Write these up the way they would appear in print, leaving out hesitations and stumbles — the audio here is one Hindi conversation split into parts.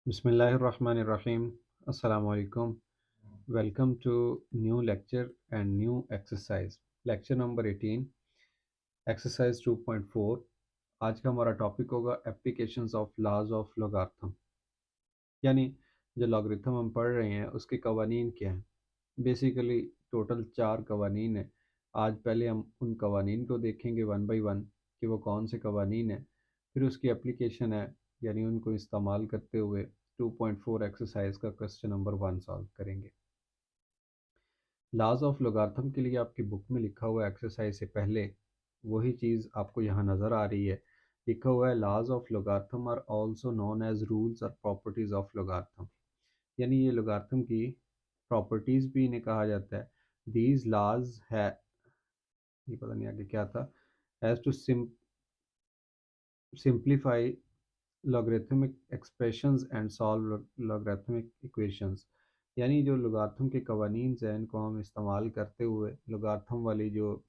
Bismillahirrahmanirrahim. Assalamu alaikum. Welcome to new lecture and new exercise. Lecture number 18, exercise 2.4. आज का हमारा टॉपिक होगा applications of laws of logarithm, यानी जो लॉगरिथम हम पढ़ रहे हैं उसके कवानीन क्या हैं। बेसिकली टोटल 4 कवानीन है। आज पहले हम उन कवानीन को देखेंगे वन बाय वन कि वो कौन से कवानीन है, फिर उसकी एप्लीकेशन है, यानी उनको इस्तेमाल करते हुए 2.4 एक्सरसाइज का क्वेश्चन नंबर 1 सॉल्व करेंगे। लॉज ऑफ लोगार्थम के लिए आपकी बुक में लिखा हुआ एक्सरसाइज से पहले वही चीज़ आपको यहाँ नज़र आ रही है। लिखा हुआ है laws of logarithm are also known as rules और प्रॉपर्टीज़ ऑफ लोगार्थम, यानी ये लोगार्थम की प्रॉपर्टीज़ भी इन्हें कहा जाता है। दीज लॉज है, ये पता नहीं आगे क्या था, has to simplify logarithmic expressions and solve logarithmic equations, यानी जो लोगार्थम के कवानीन हैं इनको हम इस्तेमाल करते हुए लोगार्थम वाली जो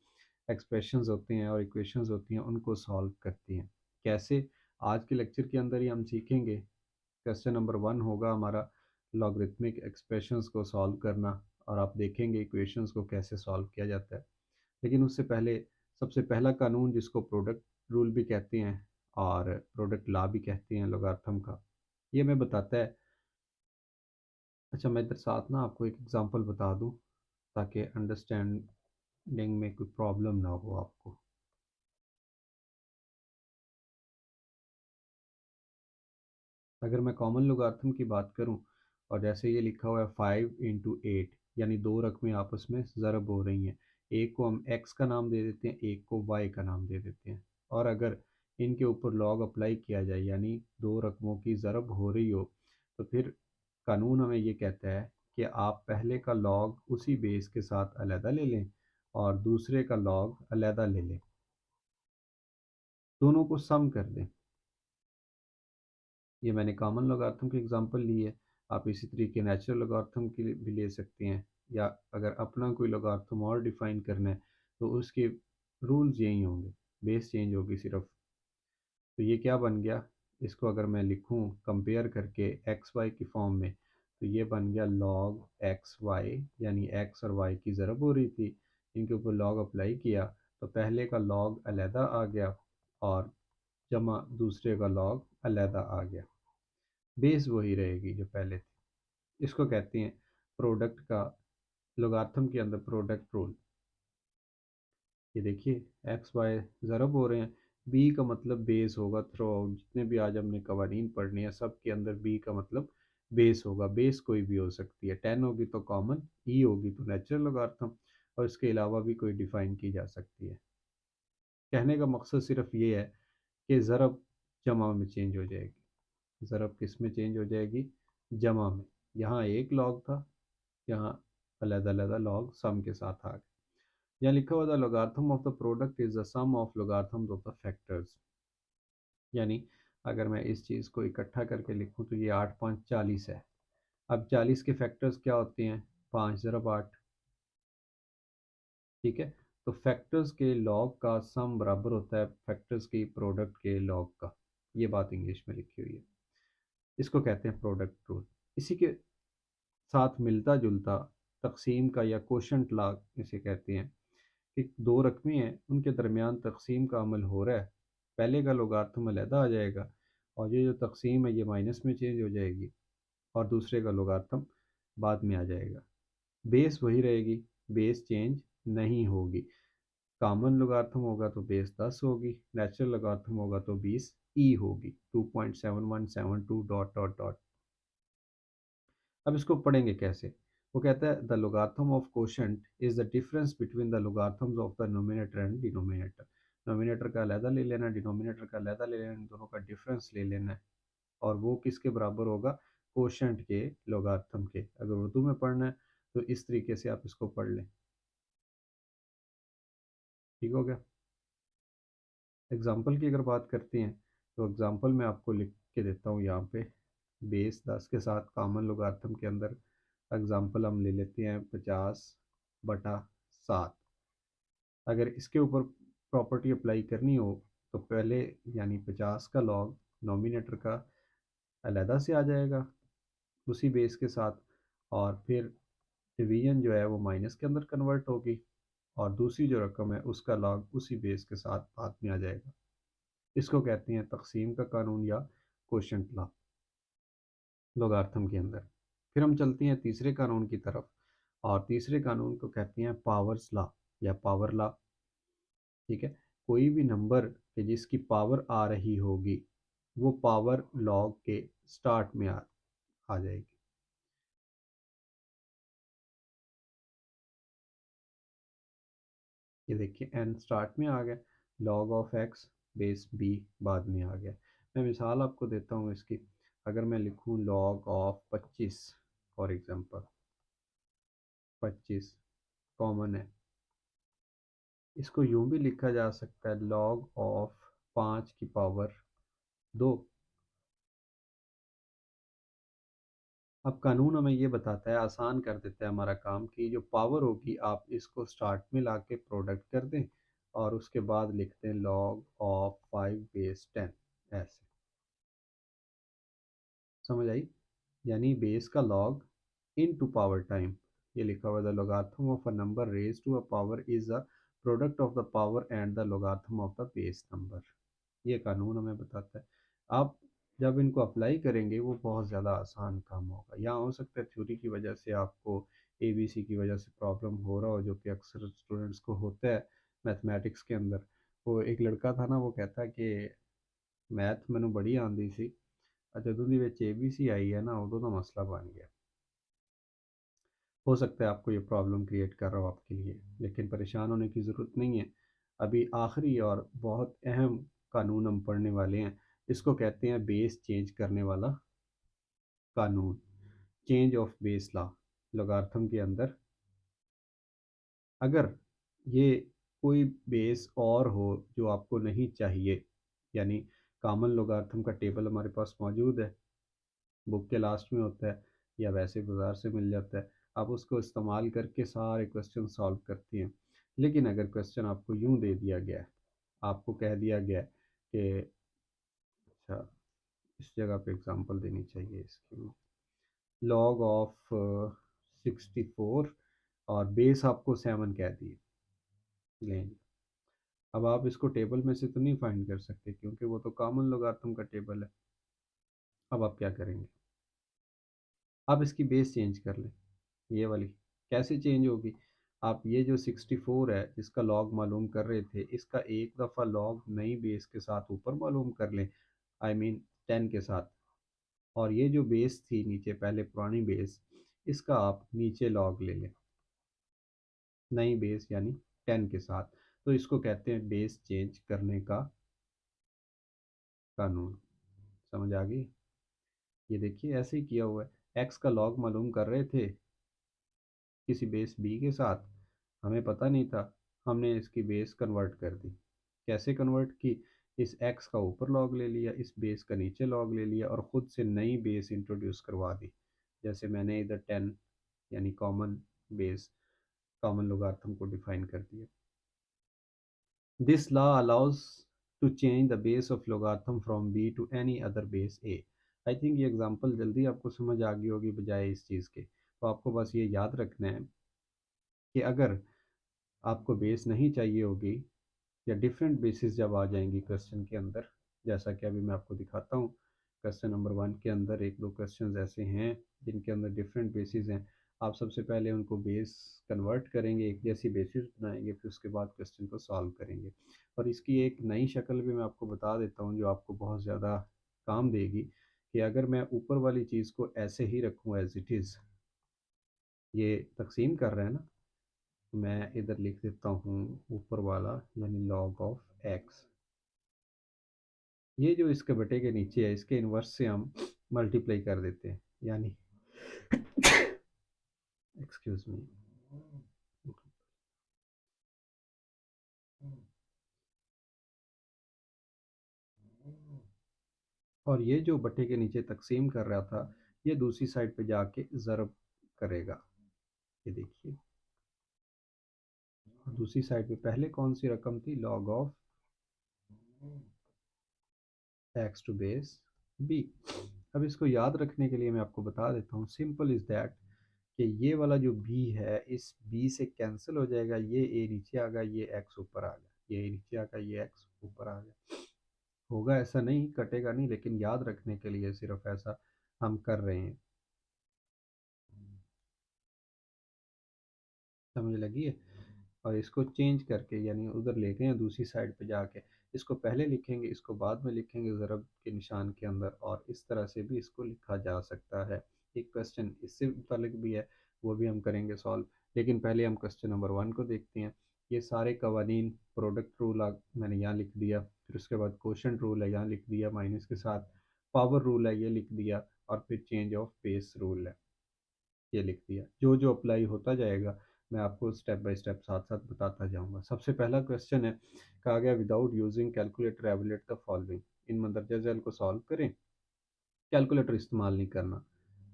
एक्सप्रेशंस होती हैं और इक्वेशंस होती हैं उनको सॉल्व करती हैं। कैसे? आज के लेक्चर के अंदर ही हम सीखेंगे। क्वेश्चन नंबर 1 होगा हमारा लॉगरिथमिक एक्सप्रेशंस को सॉल्व करना, और आप देखेंगे इक्वेशंस को कैसे सॉल्व किया जाता है। लेकिन उससे पहले सबसे पहला कानून, जिसको प्रोडक्ट रूल भी कहते हैं और प्रोडक्ट लॉ भी कहते हैं लोगार्थम का, ये हमें बताता है। अच्छा, मैं इधर साथ ना आपको एक एग्जांपल बता दूं ताकि अंडरस्टैंडिंग में कोई प्रॉब्लम ना हो आपको। अगर मैं कॉमन लोगार्थम की बात करूं, और जैसे ये लिखा हुआ है 5 × 8, यानी दो रकमें आपस में ज़रब हो रही हैं। एक को हम x का नाम दे देते हैं, एक को y का नाम दे देते हैं। और अगर इनके ऊपर लॉग अप्लाई किया जाए, यानी दो रकमों की ज़रब हो रही हो, तो फिर कानून हमें ये कहता है कि आप पहले का लॉग उसी बेस के साथ अलहदा ले लें और दूसरे का लॉग अलहदा ले लें, दोनों को सम कर दें। ये मैंने कॉमन लोगार्थम की एग्जांपल ली है। आप इसी तरीके नेचुरल लोगार्थम की भी ले सकते हैं, या अगर अपना कोई लोगार्थम और डिफाइन करना है तो उसके रूल्स यही होंगे, बेस चेंज होगी सिर्फ। तो ये क्या बन गया, इसको अगर मैं लिखूं कंपेयर करके एक्स वाई की फॉर्म में, तो ये बन गया लॉग एक्स वाई, यानी एक्स और वाई की ज़रब हो रही थी, इनके ऊपर लॉग अप्लाई किया तो पहले का लॉग अलहदा आ गया और जमा दूसरे का लॉग अलहदा आ गया। बेस वही रहेगी जो पहले थी। इसको कहते हैं प्रोडक्ट का, लोगार्थम के अंदर प्रोडक्ट रूल। ये देखिए एक्स वाई ज़रब हो रहे हैं, बी का मतलब बेस होगा। थ्रू आउट जितने भी आज हमने कवानीन पढ़ने हैं सब के अंदर बी का मतलब बेस होगा। बेस कोई भी हो सकती है, 10 होगी तो कॉमन, ई होगी तो नेचुरल लोगार्थम, और इसके अलावा भी कोई डिफ़ाइन की जा सकती है। कहने का मकसद सिर्फ ये है कि ज़रब जमा में चेंज हो जाएगी। ज़रब किस में चेंज हो जाएगी? जमा में। यहाँ एक लॉग था, यहाँ अलग-अलग लॉग सम के साथ आ गए। यहाँ लिखा हुआ the logarithm of the product is the sum of logarithms of the factors, यानी अगर मैं इस चीज़ को इकट्ठा करके लिखूं तो ये 8×5 = 40 है। अब 40 के फैक्टर्स क्या होते हैं? 5 × 8, ठीक है। तो फैक्टर्स के लॉग का सम बराबर होता है फैक्टर्स की प्रोडक्ट के लॉग का। ये बात इंग्लिश में लिखी हुई है, इसको कहते हैं प्रोडक्ट रूल। इसी के साथ मिलता जुलता तकसीम का या कोशंट लॉ इसे कहते हैं कि दो रकमें हैं उनके दरमियान तकसीम का अमल हो रहा है, पहले का लोगार्थम अलहदा आ जाएगा और ये जो तकसीम है ये माइनस में चेंज हो जाएगी और दूसरे का लोगार्थम बाद में आ जाएगा। बेस वही रहेगी, बेस चेंज नहीं होगी। कॉमन लोगार्थम होगा तो बेस 10 होगी, नेचुरल लोगार्थम होगा तो 20 ई होगी, 2.7172 डॉट डॉट डॉट। अब इसको पढ़ेंगे कैसे। वो कहता है the logarithm of quotient is the difference between the logarithms of the nominator and denominator. Nominator का अलहदा ले लेना, डिनोमिनेटर का अलहदा ले लेना, इन दोनों का डिफरेंस ले लेना है, और वो किसके बराबर होगा? कोशंट के लोगार्थम के। अगर उर्दू में पढ़ना है तो इस तरीके से आप इसको पढ़ लें। ठीक हो गया। एग्जाम्पल की अगर बात करते हैं तो एग्जाम्पल मैं आपको लिख के देता हूँ यहाँ पे। बेस 10 के साथ कॉमन लोगार्थम के अंदर एग्जाम्पल हम ले लेते हैं 50/7। अगर इसके ऊपर प्रॉपर्टी अप्लाई करनी हो तो पहले यानी 50 का लॉग नॉमिनेटर का अलहदा से आ जाएगा उसी बेस के साथ, और फिर डिवीजन जो है वो माइनस के अंदर कन्वर्ट होगी, और दूसरी जो रकम है उसका लॉग उसी बेस के साथ बाद में आ जाएगा। इसको कहते हैं तकसीम का कानून या कोशंट लॉ लोगार्थम के अंदर। फिर हम चलते हैं तीसरे कानून की तरफ, और तीसरे कानून को कहते हैं पावर्स लॉ या पावर लॉ। ठीक है, कोई भी नंबर के जिसकी पावर आ रही होगी वो पावर लॉग के स्टार्ट में आ जाएगी। ये देखिए एन स्टार्ट में आ गया, log of x base b बाद में आ गया। मैं मिसाल आपको देता हूँ इसकी। अगर मैं लिखूँ log of 25 for example, 25 common है, इसको यूं भी लिखा जा सकता है लॉग ऑफ 5 की पावर 2। अब कानून हमें ये बताता है, आसान कर देता है हमारा काम, कि जो पावर होगी आप इसको स्टार्ट में ला के प्रोडक्ट कर दें और उसके बाद लिखते हैं लॉग ऑफ 5 बेस 10, ऐसे। समझ आई? यानी बेस का log into power time, ये लिखा हुआ the logarithm of a number raise to a power is the product of the power and the logarithm of the base number. ये कानून हमें बताता है। आप जब इनको अप्लाई करेंगे वो बहुत ज़्यादा आसान काम होगा। यहाँ हो सकता है थ्योरी की वजह से आपको ABC की वजह से प्रॉब्लम हो रहा हो, जो कि अक्सर स्टूडेंट्स को होता है मैथमेटिक्स के अंदर। वो एक लड़का था ना, वो कहता है कि मैथ मैंने बड़ी आंदी सी, ਜਦੋਂ ਦੀ ਵਿੱਚ ABC आई है ना उदों का मसला बन गया। हो सकता है आपको ये प्रॉब्लम क्रिएट कर रहा हो आपके लिए, लेकिन परेशान होने की ज़रूरत नहीं है। अभी आखिरी और बहुत अहम कानून हम पढ़ने वाले हैं। इसको कहते हैं बेस चेंज करने वाला कानून, चेंज ऑफ बेस लॉ। लोगार्थम के अंदर अगर ये कोई बेस और हो जो आपको नहीं चाहिए, यानी कॉमन लोगार्थम का टेबल हमारे पास मौजूद है, बुक के लास्ट में होता है या वैसे बाज़ार से मिल जाता है, आप उसको इस्तेमाल करके सारे क्वेश्चन सॉल्व करती हैं। लेकिन अगर क्वेश्चन आपको यूं दे दिया गया है, आपको कह दिया गया है कि अच्छा, इस जगह पे एग्जांपल देनी चाहिए इसकी, लॉग ऑफ 64 और बेस आपको 7 कह दिए लें। अब आप इसको टेबल में से तो नहीं फाइंड कर सकते क्योंकि वो तो कॉमन लोगारिथम का टेबल है। अब आप क्या करेंगे? आप इसकी बेस चेंज कर लें, ये वाली। कैसे चेंज होगी? आप ये जो 64 है जिसका लॉग मालूम कर रहे थे, इसका एक दफ़ा लॉग नई बेस के साथ ऊपर मालूम कर लें, आई मीन 10 के साथ। और ये जो बेस थी नीचे पहले पुरानी बेस, इसका आप नीचे लॉग ले लें नई बेस यानी 10 के साथ। तो इसको कहते हैं बेस चेंज करने का कानून। समझ आ गई? ये देखिए ऐसे ही किया हुआ है। एक्स का लॉग मालूम कर रहे थे किसी बेस बी के साथ, हमें पता नहीं था, हमने इसकी बेस कन्वर्ट कर दी। कैसे कन्वर्ट की? इस एक्स का ऊपर लॉग ले लिया, इस बेस का नीचे लॉग ले लिया और ख़ुद से नई बेस इंट्रोड्यूस करवा दी। जैसे मैंने इधर 10 यानी कॉमन बेस, कॉमन लोगारिथम को डिफाइन कर दिया। This law allows to change the base of logarithm from b to any other base a. I think ये एग्जांपल जल्दी आपको समझ आ गई होगी बजाय इस चीज़ के। तो आपको बस ये याद रखना है कि अगर आपको बेस नहीं चाहिए होगी या डिफरेंट बेसिस जब आ जाएंगी क्वेश्चन के अंदर, जैसा कि अभी मैं आपको दिखाता हूँ। क्वेश्चन नंबर 1 के अंदर एक दो क्वेश्चंस ऐसे हैं जिनके अंदर डिफरेंट बेसिस हैं। आप सबसे पहले उनको बेस कन्वर्ट करेंगे, एक जैसी बेसिस बनाएंगे, फिर उसके बाद क्वेश्चन को सॉल्व करेंगे। और इसकी एक नई शक्ल भी मैं आपको बता देता हूँ जो आपको बहुत ज़्यादा काम देगी, कि अगर मैं ऊपर वाली चीज़ को ऐसे ही रखूँ एज इट इज़, ये तकसीम कर रहे हैं ना, मैं इधर लिख देता हूँ ऊपर वाला यानी log ऑफ x। ये जो इसके बटे के नीचे है इसके इन्वर्स से हम मल्टीप्लाई कर देते हैं, यानी एक्सक्यूज मी, और ये जो बटे के नीचे तकसीम कर रहा था ये दूसरी साइड पे जाके ज़रब करेगा। ये देखिए, दूसरी साइड पे पहले कौन सी रकम थी? log of x to base b। अब इसको याद रखने के लिए मैं आपको बता देता हूँ, सिंपल इज़ दैट कि ये वाला जो बी है इस बी से कैंसिल हो जाएगा, ये ए नीचे आ गया, ये एक्स ऊपर आ गया, ये नीचे आ गया, ये एक्स ऊपर आ गया। होगा ऐसा नहीं, कटेगा नहीं, लेकिन याद रखने के लिए सिर्फ ऐसा हम कर रहे हैं। समझ लगी है? और इसको चेंज करके यानी उधर ले गए हैं दूसरी साइड पे जाके, इसको पहले लिखेंगे, इसको बाद में लिखेंगे ज़रब के निशान के अंदर, और इस तरह से भी इसको लिखा जा सकता है। एक क्वेश्चन इससे मुतालिक भी है, वो भी हम करेंगे सॉल्व, लेकिन पहले हम क्वेश्चन नंबर 1 को देखते हैं। ये सारे कवानीन, प्रोडक्ट रूल मैंने यहाँ लिख दिया, फिर उसके बाद क्वोशंट रूल है यहाँ लिख दिया माइनस के साथ, पावर रूल है ये लिख दिया, और फिर चेंज ऑफ बेस रूल है ये लिख दिया। जो जो अप्लाई होता जाएगा मैं आपको स्टेप बाय स्टेप साथ साथ बताता जाऊंगा। सबसे पहला क्वेश्चन है, कहा गया without using calculator evaluate the following. इन मंदरजा झैल को सॉल्व करें, कैलकुलेटर इस्तेमाल नहीं करना।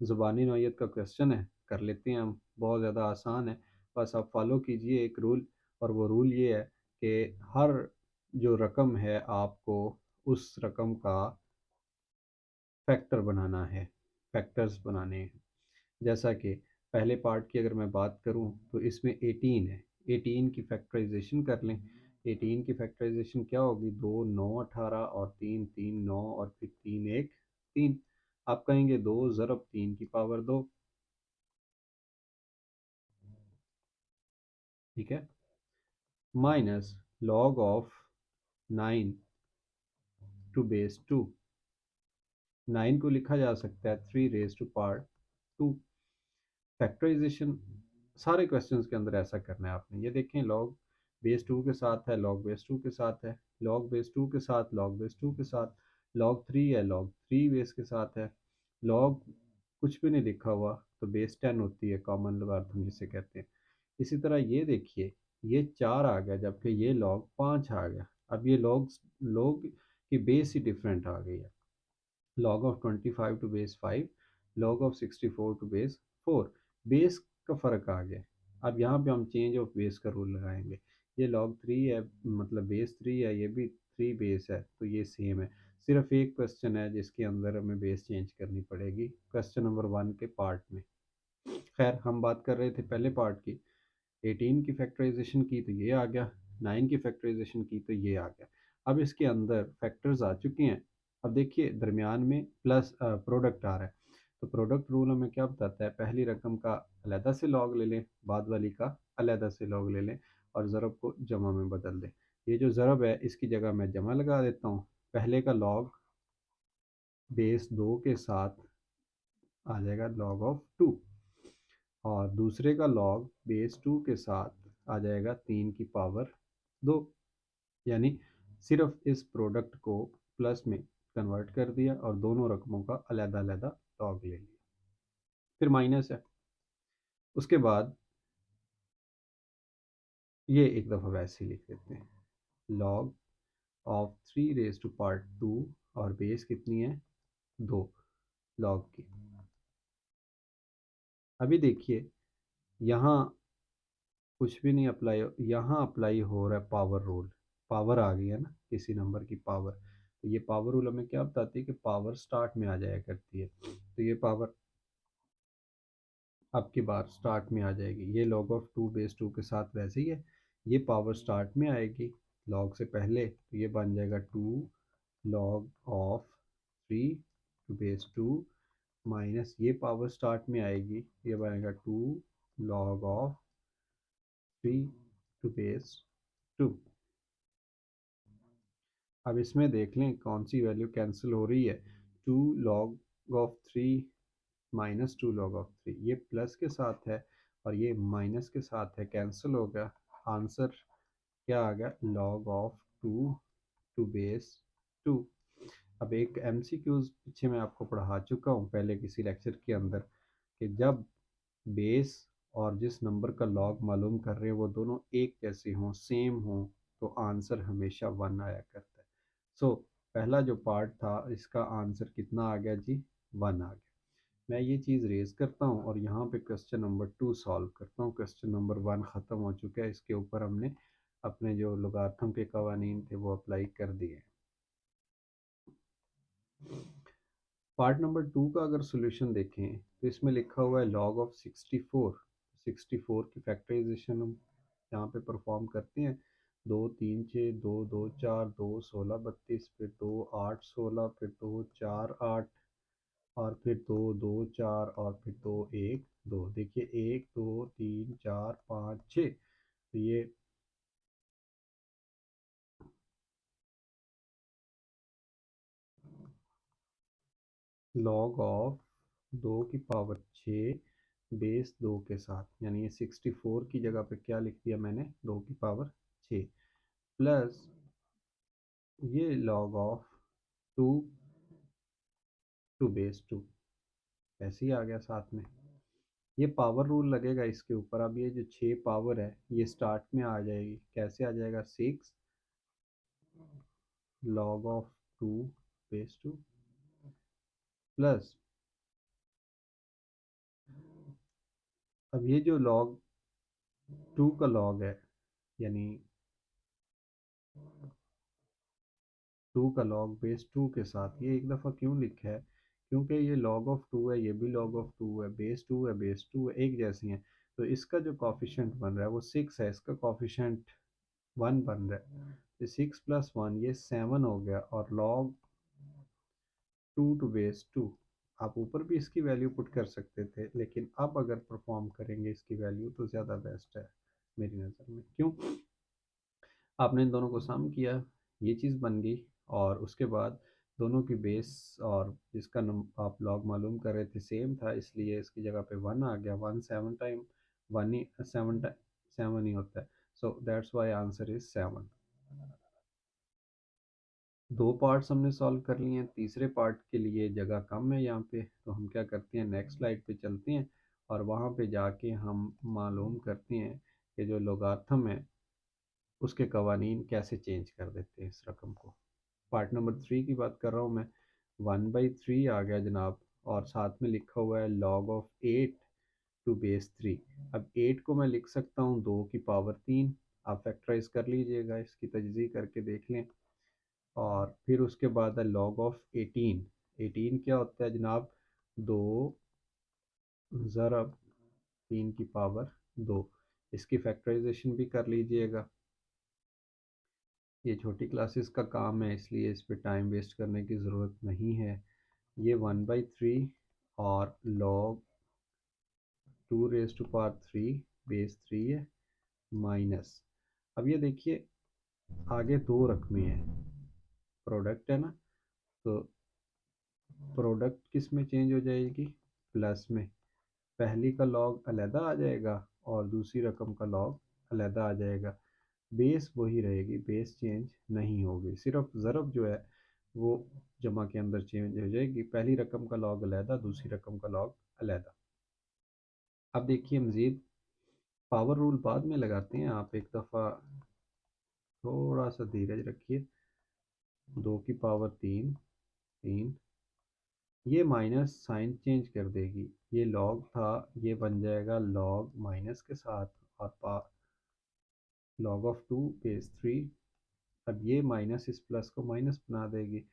ज़ुबानी नौइयत का क्वेश्चन है, कर लेते हैं हम, बहुत ज़्यादा आसान है। बस आप फॉलो कीजिए एक रूल, और वो रूल ये है कि हर जो रकम है आपको उस रकम का फैक्टर बनाना है, फैक्टर्स बनाने हैं। जैसा कि पहले पार्ट की अगर मैं बात करूं तो इसमें 18 है, 18 की फैक्टराइजेशन कर लें। 18 की फैक्टराइजेशन क्या होगी, 2 9 18 और 3 3 9 और फिर 3 1 3। आप कहेंगे 2 ज़रब 3 की पावर 2, ठीक है, minus log of 9 to base 2। 9 को लिखा जा सकता है 3 रेज टू पावर 2। फैक्टराइजेशन सारे क्वेश्चंस के अंदर ऐसा करना है आपने। ये देखें, लॉग बेस 2 के साथ है, लॉग बेस 2 के साथ है, लॉग बेस 2 के साथ, लॉग बेस 2 के साथ, लॉग 3 है, लॉग 3 बेस के साथ है, लॉग कुछ भी नहीं लिखा हुआ तो बेस 10 होती है, कॉमन लॉगरिथम जिसे कहते हैं। इसी तरह ये देखिए, ये 4 आ गया जबकि ये लॉग 5 आ गया। अब ये लॉग की बेस ही डिफरेंट आ गई है, log of 25 to base 5, log of 64 to base 4, base का फ़र्क आ गया। अब यहाँ पे हम चेंज ऑफ बेस का रूल लगाएंगे। ये log 3 है, मतलब बेस 3 है, ये भी 3 बेस है, तो ये सेम है। सिर्फ एक क्वेश्चन है जिसके अंदर हमें बेस चेंज करनी पड़ेगी, क्वेश्चन नंबर 1 के पार्ट में। खैर हम बात कर रहे थे पहले पार्ट की। 18 की फैक्टराइजेशन की तो ये आ गया, 9 की फैक्टराइजेशन की तो ये आ गया। अब इसके अंदर फैक्टर्स आ चुके हैं। अब देखिए दरमियान में प्लस प्रोडक्ट आ रहा है, तो प्रोडक्ट रूल हमें क्या बताता है, पहली रकम का अलहदा से लॉग ले लें, बाद वाली का अलहदा से लॉग ले लें, और ज़रब को जमा में बदल दें। ये जो ज़रब है इसकी जगह मैं जमा लगा देता हूँ। पहले का लॉग बेस 2 के साथ आ जाएगा लॉग ऑफ 2, और दूसरे का लॉग बेस 2 के साथ आ जाएगा 3 की पावर 2। यानी सिर्फ इस प्रोडक्ट को प्लस में कन्वर्ट कर दिया और दोनों रकमों का अलग अलग लॉग ले लिया। फिर माइनस है, उसके बाद ये एक दफ़ा वैसे ही लिख देते हैं, log of 3 raise to power 2, और बेस कितनी है 2 लॉग की। अभी देखिए यहाँ कुछ भी नहीं अप्लाई, यहाँ अप्लाई हो रहा है पावर रूल। पावर आ गई है ना किसी नंबर की पावर, तो ये पावर रूल हमें क्या बताती है कि पावर स्टार्ट में आ जाया करती है, तो ये पावर आपकी बार स्टार्ट में आ जाएगी। ये log ऑफ 2 बेस 2 के साथ वैसे ही है, ये पावर स्टार्ट में आएगी log से पहले, तो ये बन जाएगा 2 log of 3 to base 2, minus ये पावर स्टार्ट में आएगी, ये बनेगा 2 log ऑफ 3 टू बेस 2। अब इसमें देख लें कौन सी वैल्यू कैंसिल हो रही है, 2 log of 3 minus 2 log of 3, ये प्लस के साथ है और ये माइनस के साथ है, कैंसिल हो गया। आंसर क्या आ गया, log ऑफ 2 टू बेस 2। अब एक एमसीक्यूज पीछे मैं आपको पढ़ा चुका हूँ पहले किसी लेक्चर के अंदर, कि जब बेस और जिस नंबर का लॉग मालूम कर रहे हैं वो दोनों एक जैसे हों, सेम हों, तो आंसर हमेशा 1 आया करता है। सो पहला जो पार्ट था इसका आंसर कितना आ गया जी, 1 आ गया। मैं ये चीज़ रेज़ करता हूँ और यहाँ पे क्वेश्चन नंबर 2 सॉल्व करता हूँ। क्वेश्चन नंबर 1 ख़त्म हो चुका है, इसके ऊपर हमने अपने जो लोगार्थम के कवानीन थे वो अप्लाई कर दिए। पार्ट नंबर 2 का अगर सॉल्यूशन देखें तो इसमें लिखा हुआ है log ऑफ 64। 64 की फैक्टराइजेशन हम यहाँ पे परफॉर्म करते हैं। 2 3 6 2 2 4 2 16 32, फिर 2 8 16, फिर 2 4 8, और फिर 2 2 4, और फिर 2 1 2। देखिए 1 2 3 4 5 6, तो ये log ऑफ 2 की पावर 6 बेस 2 के साथ, यानी ये 64 की जगह पे क्या लिख दिया मैंने, 2 की पावर 6 प्लस ये log ऑफ 2 टू बेस 2, ऐसे ही आ गया साथ में। ये पावर रूल लगेगा इसके ऊपर। अब ये जो 6 पावर है ये स्टार्ट में आ जाएगी, कैसे आ जाएगा, 6 log ऑफ 2 बेस 2 प्लस, अब ये जो log 2 का log है, यानी 2 का log बेस 2 के साथ, ये एक दफ़ा क्यों लिखा है, क्योंकि ये log ऑफ 2 है, ये भी log ऑफ 2 है, बेस 2 है, एक जैसी हैं। तो इसका जो कॉफिशेंट बन रहा है वो 6 है, इसका कॉफिशेंट 1 बन रहा है। तो 6 + 1 ये 7 हो गया, और log 2 टू बेस 2, आप ऊपर भी इसकी वैल्यू पुट कर सकते थे, लेकिन अब अगर परफॉर्म करेंगे इसकी वैल्यू तो ज़्यादा बेस्ट है मेरी नज़र में। क्यों, आपने इन दोनों को सम किया, ये चीज़ बन गई, और उसके बाद दोनों की बेस और जिसका आप लॉग मालूम कर रहे थे सेम था, इसलिए इसकी जगह पे 1 आ गया। 1 7 टाइम 1 ही 7 ही होता है, so that's why answer is 7। दो पार्ट्स हमने सॉल्व कर लिए हैं, तीसरे पार्ट के लिए जगह कम है यहाँ पे, तो हम क्या करते हैं, नेक्स्ट स्लाइड पे चलते हैं और वहाँ पे जाके हम मालूम करते हैं कि जो लोगार्थम है उसके कवानीन कैसे चेंज कर देते हैं इस रकम को। पार्ट नंबर 3 की बात कर रहा हूँ मैं। 1/3 आ गया जनाब, और साथ में लिखा हुआ है log ऑफ 8 टू बेस 3। अब 8 को मैं लिख सकता हूँ 2 की पावर 3, आप फैक्टराइज कर लीजिएगा, इसकी तजज़ी करके देख लें। और फिर उसके बाद है log ऑफ 18। 18 क्या होता है जनाब, 2 ज़रब 3 की पावर 2। इसकी फैक्टराइजेशन भी कर लीजिएगा, ये छोटी क्लासेस का काम है इसलिए इस पे टाइम वेस्ट करने की ज़रूरत नहीं है। ये 1/3 और log 2 raise to power 3 base 3 है, माइनस, अब ये देखिए आगे दो रकमें हैं, प्रोडक्ट है ना, तो प्रोडक्ट किस में चेंज हो जाएगी, प्लस में। पहली का लॉग अलहदा आ जाएगा और दूसरी रकम का लॉग अलहदा आ जाएगा, बेस वही रहेगी, बेस चेंज नहीं होगी, सिर्फ ज़रब जो है वो जमा के अंदर चेंज हो जाएगी, पहली रकम का लॉग अलहदा, दूसरी रकम का लॉग अलहदा। अब देखिए मज़ीद पावर रूल बाद में लगाते हैं, आप एक दफ़ा थोड़ा सा धीरज रखिए। 2 की पावर 3 ये माइनस साइन चेंज कर देगी, ये लॉग था ये बन जाएगा लॉग माइनस के साथ, और लॉग ऑफ 2 बेस 3। अब ये माइनस इस प्लस को माइनस बना देगी,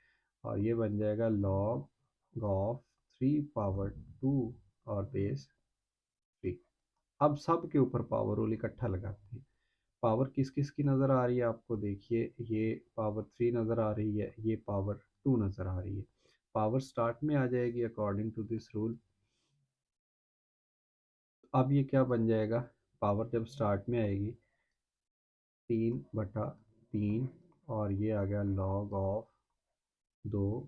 और ये बन जाएगा लॉग ऑफ 3 पावर 2 और बेस 3। अब सब के ऊपर पावर रूल इकट्ठा लगाते हैं। पावर किस किस की नज़र आ रही है आपको, देखिए ये पावर 3 नज़र आ रही है, ये पावर 2 नज़र आ रही है। पावर स्टार्ट में आ जाएगी अकॉर्डिंग टू दिस रूल। अब ये क्या बन जाएगा, पावर जब स्टार्ट में आएगी 3/3, और ये आ गया log ऑफ 2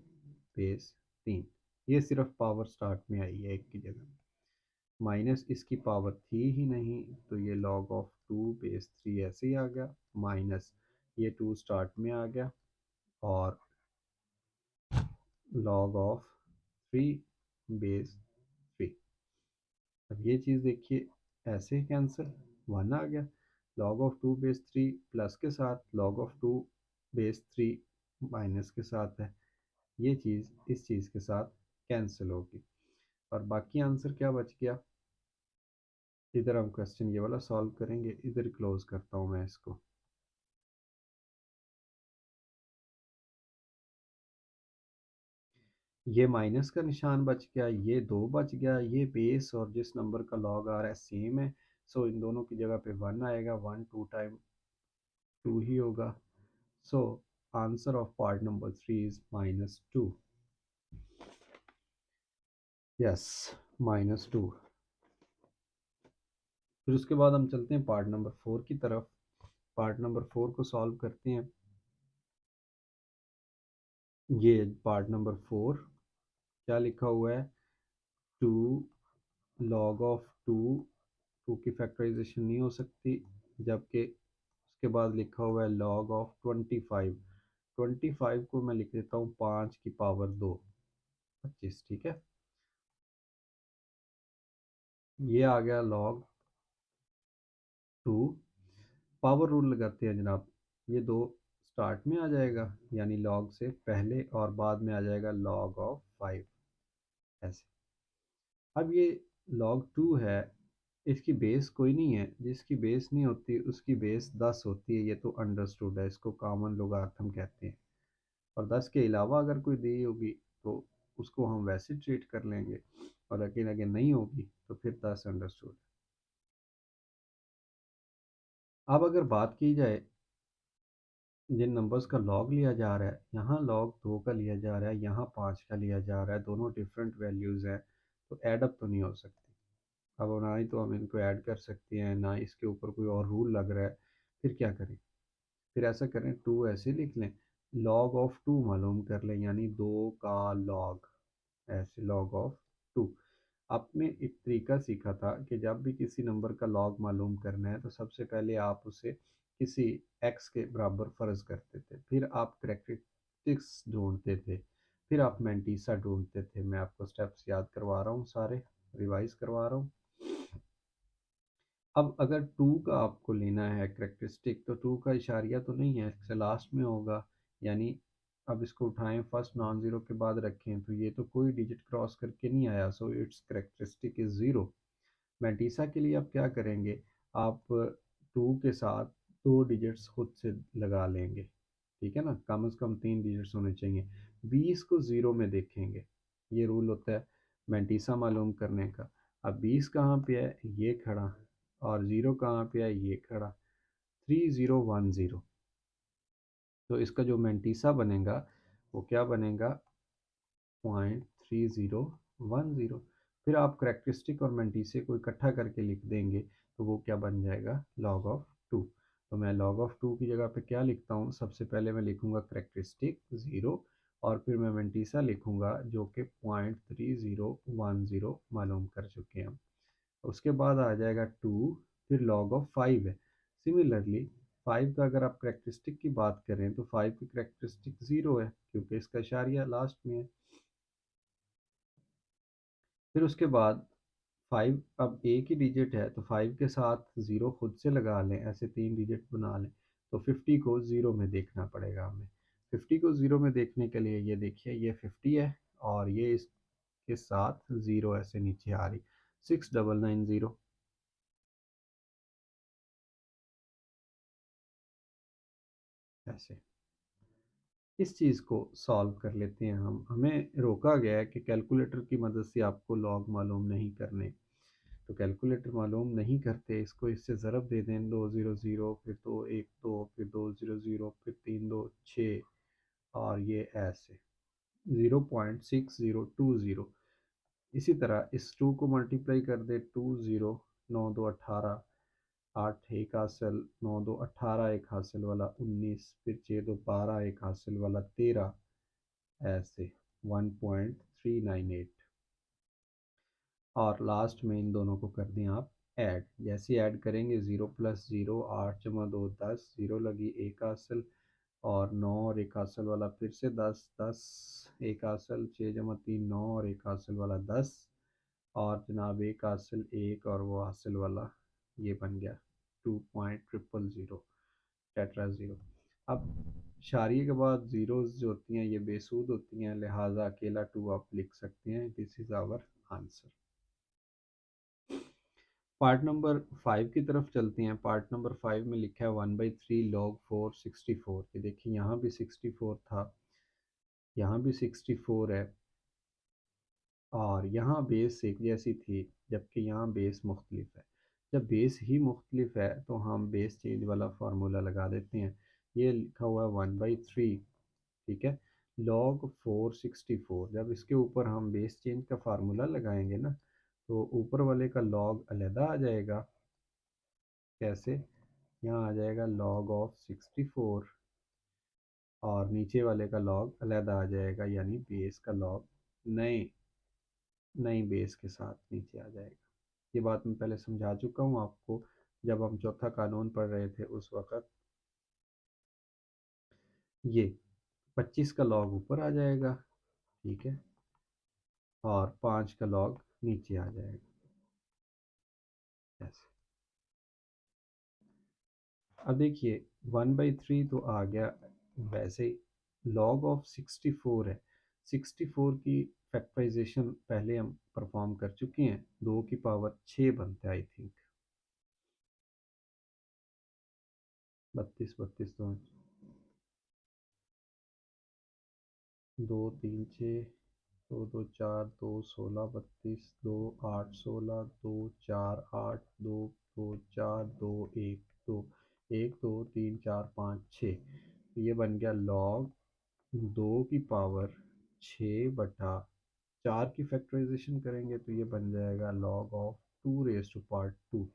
बेस 3। ये सिर्फ पावर स्टार्ट में आई है एक की जगह, माइनस इसकी पावर थी ही नहीं, तो ये log ऑफ 2 बेस 3 ऐसे ही आ गया, माइनस ये 2 स्टार्ट में आ गया, और log ऑफ 3 बेस 3। अब ये चीज़ देखिए ऐसे कैंसिल, 1 आ गया, log ऑफ 2 बेस 3 प्लस के साथ, log ऑफ 2 बेस 3 माइनस के साथ है, ये चीज़ इस चीज़ के साथ कैंसिल होगी, और बाकी आंसर क्या बच गया। इधर हम क्वेश्चन ये वाला सॉल्व करेंगे, इधर क्लोज करता हूँ मैं इसको। ये माइनस का निशान बच गया, ये 2 बच गया, ये बेस और जिस नंबर का लॉग आ रहा है सेम है। सो इन दोनों की जगह पे 1 आएगा, 1 2 टाइम 2 ही होगा। So answer of part number 3 is -2। Yes, -2। फिर उसके बाद हम चलते हैं पार्ट नंबर 4 की तरफ। पार्ट नंबर 4 को सॉल्व करते हैं। ये पार्ट नंबर 4 क्या लिखा हुआ है, 2 लॉग ऑफ 2, 2 की फैक्टराइजेशन नहीं हो सकती, जबकि उसके बाद लिखा हुआ है लॉग ऑफ 25। 25 को मैं लिख देता हूँ 5 की पावर 2, 25। ठीक है, ये आ गया लॉग 2। पावर रूल लगाते हैं जनाब, ये दो स्टार्ट में आ जाएगा, यानी लॉग से पहले, और बाद में आ जाएगा लॉग ऑफ 5, ऐसे। अब ये log 2 है, इसकी बेस कोई नहीं है, जिसकी बेस नहीं होती उसकी बेस 10 होती है, ये तो अंडरस्टूड है, इसको कॉमन लोगारिथम कहते हैं। और 10 के अलावा अगर कोई दी होगी तो उसको हम वैसे ट्रीट कर लेंगे, और लेकिन अगर नहीं होगी तो फिर 10 अंडरस्टूड। अब अगर बात की जाए जिन नंबर्स का लॉग लिया जा रहा है, यहाँ लॉग 2 का लिया जा रहा है, यहाँ 5 का लिया जा रहा है, दोनों डिफरेंट वैल्यूज़ हैं, तो एड अप तो नहीं हो सकती। अब ना ही तो हम इनको ऐड कर सकते हैं, ना इसके ऊपर कोई और रूल लग रहा है। फिर क्या करें, फिर ऐसा करें, 2 ऐसे लिख लें, लॉग ऑफ 2 मालूम कर लें, यानी 2 का लॉग, ऐसे लॉग ऑफ 2। आपने एक तरीका सीखा था कि जब भी किसी नंबर का लॉग मालूम करना है तो सबसे पहले आप उसे किसी एक्स के बराबर फ़र्ज़ करते थे, फिर आप करेक्टरिस्टिक्स ढूंढते थे, फिर आप मैंटीसा ढूंढते थे। मैं आपको स्टेप्स याद करवा रहा हूँ, सारे रिवाइज करवा रहा हूँ। अब अगर 2 का आपको लेना है करेक्टरिस्टिक, तो 2 का इशारिया तो नहीं है, इससे लास्ट में होगा, यानी अब इसको उठाएं, फर्स्ट नॉन ज़ीरो के बाद रखें, तो ये तो कोई डिजिट क्रॉस करके नहीं आया, so it's characteristic is zero. Mantissa के लिए आप क्या करेंगे, आप 2 के साथ 2 डिजिट्स खुद से लगा लेंगे, ठीक है ना, कम से कम 3 डिजिट्स होने चाहिए। 20 को ज़ीरो में देखेंगे, ये रूल होता है मैंटीसा मालूम करने का। अब 20 कहाँ पे है, ये खड़ा, और ज़ीरो कहाँ पे है, ये खड़ा, 3010। तो इसका जो मैंटीसा बनेगा वो क्या बनेगा, 0.3010। फिर आप करेक्टरिस्टिक और मैंटीसे को इकट्ठा करके लिख देंगे, तो वो क्या बन जाएगा, लॉग ऑफ 2। तो मैं लॉग ऑफ 2 की जगह पे क्या लिखता हूँ, सबसे पहले मैं लिखूँगा करेक्टरिस्टिक 0, और फिर मैं मैंटीसा लिखूँगा जो कि 0.3010 मालूम कर चुके हैं हम। उसके बाद आ जाएगा 2, फिर लॉग ऑफ 5 है। सिमिलरली 5 का अगर आप करेक्टरिस्टिक की बात करें तो 5 की करेक्टरिस्टिक 0 है, क्योंकि इसका इशारिया लास्ट में है। फिर उसके बाद 5 अब एक ही डिजिट है, तो 5 के साथ 0 खुद से लगा लें, ऐसे 3 डिजिट बना लें, तो 50 को 0 में देखना पड़ेगा हमें। 50 को 0 में देखने के लिए ये देखिए, ये 50 है, और ये इसके साथ 0 ऐसे नीचे आ रही, 6990, ऐसे। इस चीज़ को सॉल्व कर लेते हैं हम। हमें रोका गया है कि कैलकुलेटर की मदद से आपको लॉग मालूम नहीं करने, तो कैलकुलेटर मालूम नहीं करते, इसको इससे ज़रब दे दें, 200, फिर 212, फिर 200, फिर 326, और ये ऐसे 0.6020। इसी तरह इस 2 को मल्टीप्लाई कर दे, 20, 9 2 18, 8 एक हासिल, 9 2 18 एक हासिल वाला 19, फिर 6 2 12 एक हासिल वाला 13, ऐसे 1.398। और लास्ट में इन दोनों को कर दें आप ऐड, जैसे ऐड करेंगे 0 + 0, 8 + 2 10, 0 लगी एक हासिल, और 9 और एक हासिल वाला फिर से 10, 10 एक हासिल, 6 + 3 9 और एक हासिल वाला 10, और जनाब एक हासिल एक और वो हासिल वाला, ये बन गया 2.000, टेट्रा ज़ीरो। अब शारिये के बाद ज़ीरोज़ जो होती हैं ये बेसूद होती हैं, लिहाजा अकेला 2 आप लिख सकते हैं, this is our answer. Part number 5 की तरफ चलते हैं। पार्ट नंबर 5 में लिखा है 1/3 log 4 64। ये देखिए यहाँ भी 64 था, यहाँ भी 64 है, और यहाँ बेस एक जैसी थी, जबकि यहाँ बेस मुख्तलिफ है। जब बेस ही मुख्तलिफ है तो हम बेस चेंज वाला फार्मूला लगा देते हैं। ये लिखा हुआ है 1/3, ठीक है, log 464। जब इसके ऊपर हम बेस चेंज का फार्मूला लगाएंगे ना, तो ऊपर वाले का log अलहदा आ जाएगा। कैसे? यहाँ आ जाएगा log ऑफ 64, और नीचे वाले का log अलहदा आ जाएगा, यानी बेस का log नए नई बेस के साथ नीचे आ जाएगा। ये बात मैं पहले समझा चुका हूँ आपको, जब हम चौथा कानून पढ़ रहे थे उस वक़्त। ये 25 का log ऊपर आ जाएगा, ठीक है, और 5 का log नीचे आ जाएगा, ऐसे। अब देखिए 1/3 तो आ गया, वैसे ही log ऑफ 64 है। 64 की फैक्टराइजेशन पहले हम परफॉर्म कर चुके हैं, 2 की पावर 6 बनता है आई थिंक। 32 32 तो 2 3 6, 2 2 4, 2 16, 32, 2 8 16, 2 4 8, 2 2 4, 2 1 2, 1 2 3 4 5 6। ये बन गया log 2 की पावर 6/4 की फैक्टराइजेशन करेंगे तो ये बन जाएगा log of 2 raise to power 2।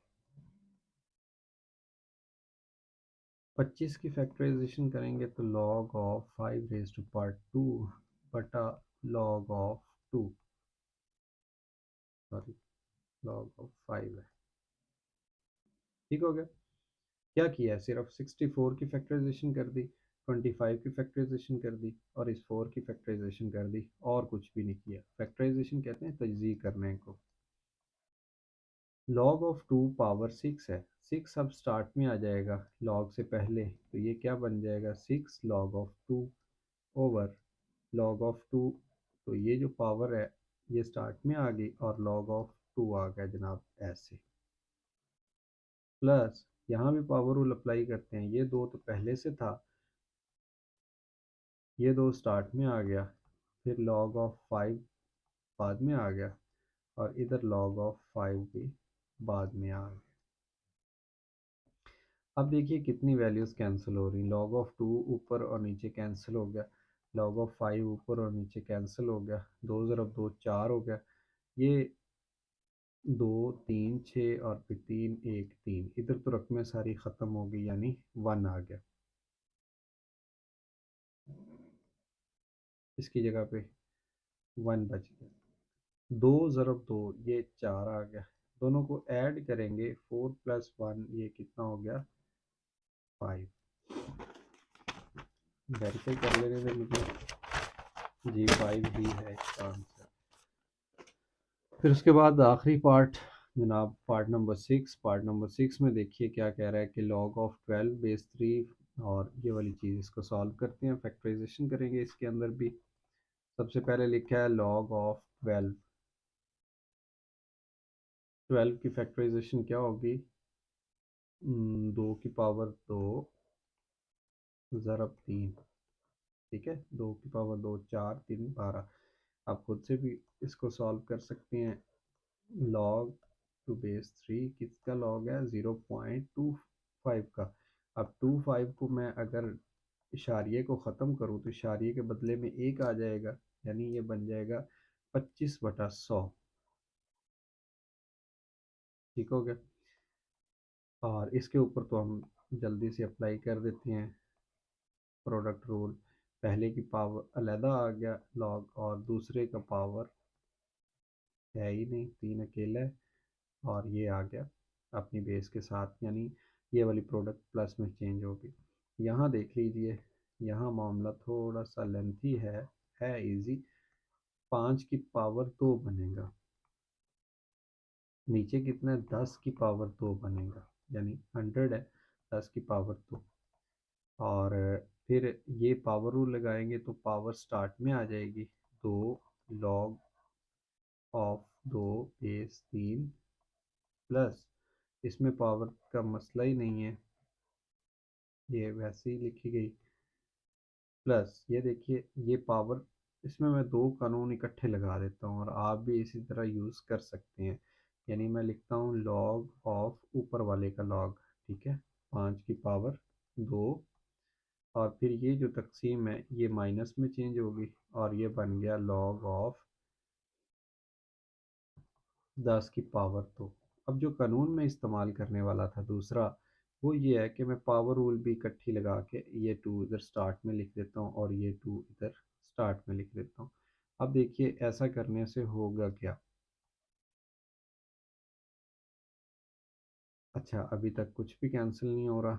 25 की फैक्टराइजेशन करेंगे तो log of 5 raise to power 2 बटा log of 2, sorry, log of 5 है। ठीक हो गया। क्या किया है, सिर्फ 64 की फैक्टराइजेशन कर दी, 25 की फैक्टराइजेशन कर दी, और इस 4 की फैक्टराइजेशन कर दी, और कुछ भी नहीं किया। फैक्टराइजेशन कहते हैं तजज़ीह करने को। log ऑफ 2 पावर 6 है, 6 अब स्टार्ट में आ जाएगा log से पहले, तो ये क्या बन जाएगा, 6 log of 2 over log of 2। तो ये जो पावर है ये स्टार्ट में आ गई, और log ऑफ 2 आ गया जनाब, ऐसे। प्लस यहाँ भी पावर रूल अप्लाई करते हैं, ये 2 तो पहले से था, ये 2 स्टार्ट में आ गया, फिर log ऑफ 5 बाद में आ गया, और इधर log ऑफ 5 भी बाद में आ गया। अब देखिए कितनी वैल्यूज़ कैंसिल हो रही। log ऑफ 2 ऊपर और नीचे कैंसिल हो गया, log ऑफ 5 ऊपर और नीचे कैंसिल हो गया, 2 ज़रब 2 4 हो गया, ये 2 3 6, और फिर 3 1 3, इधर तो रकमें सारी ख़त्म हो गई, यानी 1 आ गया इसकी जगह पे, 1 बच गया। 2 ज़रब 2, ये 4 आ गया। दोनों को ऐड करेंगे, 4 + 1 ये कितना हो गया, 5। वेरीफाई कर लेने में मुझे, जी 5 ही है इसका आंसर। फिर उसके बाद आखिरी पार्ट जनाब, पार्ट नंबर 6 में देखिए क्या कह रहा है कि log ऑफ 12/3, और ये वाली चीज़ इसको सॉल्व करते हैं, फैक्टराइजेशन करेंगे इसके अंदर भी। सबसे पहले लिखा है log ऑफ 12, 12 की फैक्टराइजेशन क्या होगी, 2 की पावर 2 ज़रब 3, ठीक है, 2 की पावर 2 4 3 12। आप खुद से भी इसको सॉल्व कर सकते हैं। log 2/3 किसका log है, 0.25 का। अब 25 को मैं अगर इशारिये को ख़त्म करूँ तो इशारिये के बदले में 1 आ जाएगा, यानी ये बन जाएगा 25/100। ठीक हो गया। और इसके ऊपर तो हम जल्दी से अप्लाई कर देते हैं प्रोडक्ट रूल। पहले की पावर अलहदा आ गया log, और दूसरे का पावर है ही नहीं, 3 अकेला है, और ये आ गया अपनी बेस के साथ, यानी ये वाली प्रोडक्ट प्लस में चेंज होगी। यहाँ देख लीजिए, यहाँ मामला थोड़ा सा लेंथी है इजी। 5 की पावर 2 बनेगा, नीचे कितना है, 10 की पावर 2 बनेगा, यानी 100 है, 10 की पावर 2। और फिर ये पावर रूल लगाएंगे तो पावर स्टार्ट में आ जाएगी, 2 log ऑफ 2/3, प्लस इसमें पावर का मसला ही नहीं है, ये वैसे ही लिखी गई, प्लस ये देखिए ये पावर इसमें मैं दो कानून इकट्ठे लगा देता हूँ और आप भी इसी तरह यूज़ कर सकते हैं। यानी मैं लिखता हूँ लॉग ऑफ ऊपर वाले का लॉग, ठीक है, 5 की पावर 2, और फिर ये जो तकसीम है ये माइनस में चेंज होगी और ये बन गया लॉग ऑफ 10 की पावर 2। अब जो कानून में इस्तेमाल करने वाला था दूसरा, वो ये है कि मैं पावर रूल भी इकट्ठी लगा के ये 2 इधर स्टार्ट में लिख देता हूँ और ये 2 इधर स्टार्ट में लिख देता हूँ। अब देखिए ऐसा करने से होगा क्या। अच्छा, अभी तक कुछ भी कैंसिल नहीं हो रहा,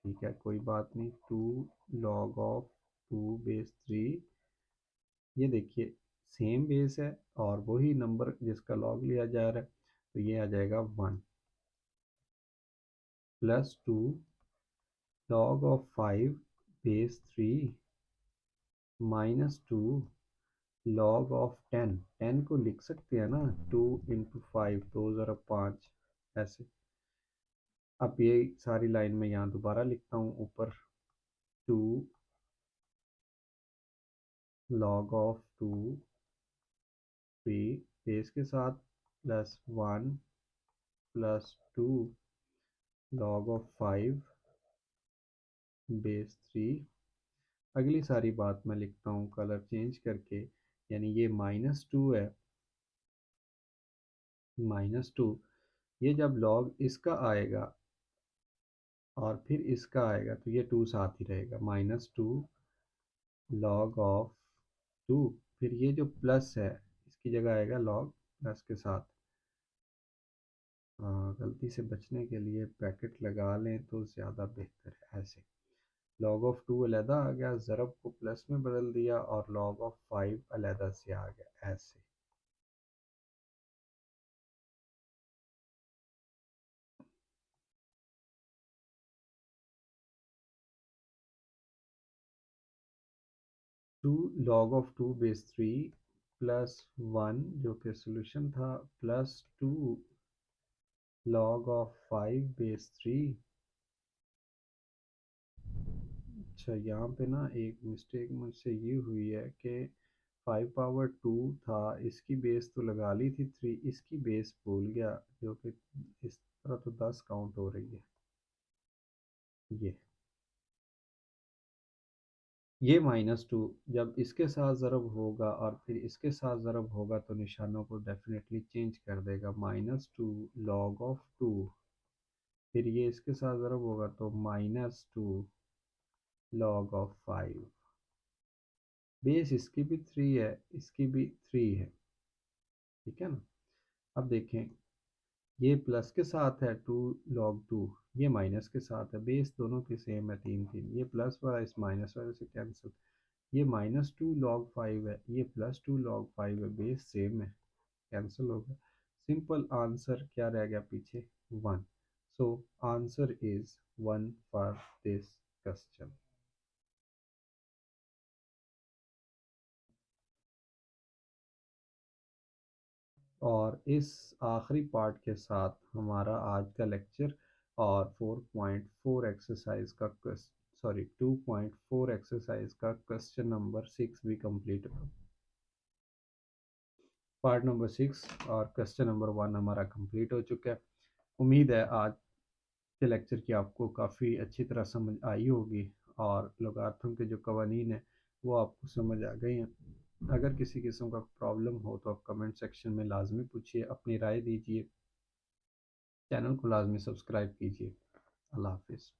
ठीक है कोई बात नहीं। 2 log of 2 base 3, ये देखिए सेम बेस है और वही नंबर जिसका लॉग लिया जा रहा है, तो ये आ जाएगा 1 plus 2 log of 5 base 3 -2 log of 10। 10 को लिख सकते हैं ना, 2 × 5, 2 × 5 ऐसे। अब ये सारी लाइन में यहाँ दोबारा लिखता हूँ ऊपर 2 log of 2 3 बेस के साथ plus 1 plus 2 log of 5 base 3। अगली सारी बात मैं लिखता हूँ कलर चेंज करके, यानी ये -2 है, -2, ये जब लॉग इसका आएगा और फिर इसका आएगा तो ये 2 साथ ही रहेगा, -2 log of 2। फिर ये जो प्लस है इसकी जगह आएगा लॉग प्लस के साथ। गलती से बचने के लिए ब्रैकेट लगा लें तो ज़्यादा बेहतर है। ऐसे लॉग ऑफ 2 अलहदा आ गया, ज़रब को प्लस में बदल दिया और लॉग ऑफ 5 अलहदा से आ गया ऐसे। 2 log of 2 base 3 प्लस 1 जो कि सोल्यूशन था, प्लस 2 log of 5 base 3। अच्छा, यहाँ पे ना एक मिस्टेक मुझसे ये हुई है कि 5 पावर 2 था, इसकी बेस तो लगा ली थी 3, इसकी बेस भूल गया, जो कि इस तरह तो 10 काउंट हो रही है। ये -2 जब इसके साथ ज़रब होगा और फिर इसके साथ ज़रब होगा तो निशानों को डेफिनेटली चेंज कर देगा। -2 log of 2, फिर ये इसके साथ ज़रब होगा तो -2 log of 5। बेस इसकी भी 3 है, इसकी भी 3 है, ठीक है ना। अब देखें ये प्लस के साथ है 2 log 2, ये माइनस के साथ है, बेस दोनों की सेम है 3 3, ये प्लस वाला इस माइनस वाले से कैंसिल। ये -2 log 5 है, ये +2 log 5 है, बेस सेम है, कैंसिल हो गया। सिंपल आंसर क्या रह गया पीछे, 1। So answer is 1 for this question. और इस आखिरी पार्ट के साथ हमारा आज का लेक्चर और 4.4 एक्सरसाइज का 2.4 एक्सरसाइज का क्वेश्चन नंबर 6 भी कंप्लीट हो। पार्ट नंबर 6 और क्वेश्चन नंबर 1 हमारा कंप्लीट हो चुका है। उम्मीद है आज के लेक्चर की आपको काफ़ी अच्छी तरह समझ आई होगी और लोगार्थम के जो कवानीन है वो आपको समझ आ गए हैं। अगर किसी किस्म का प्रॉब्लम हो तो आप कमेंट सेक्शन में लाजमी पूछिए, अपनी राय दीजिए, चैनल को लाजमी सब्सक्राइब कीजिए। अल्लाह हाफिज़।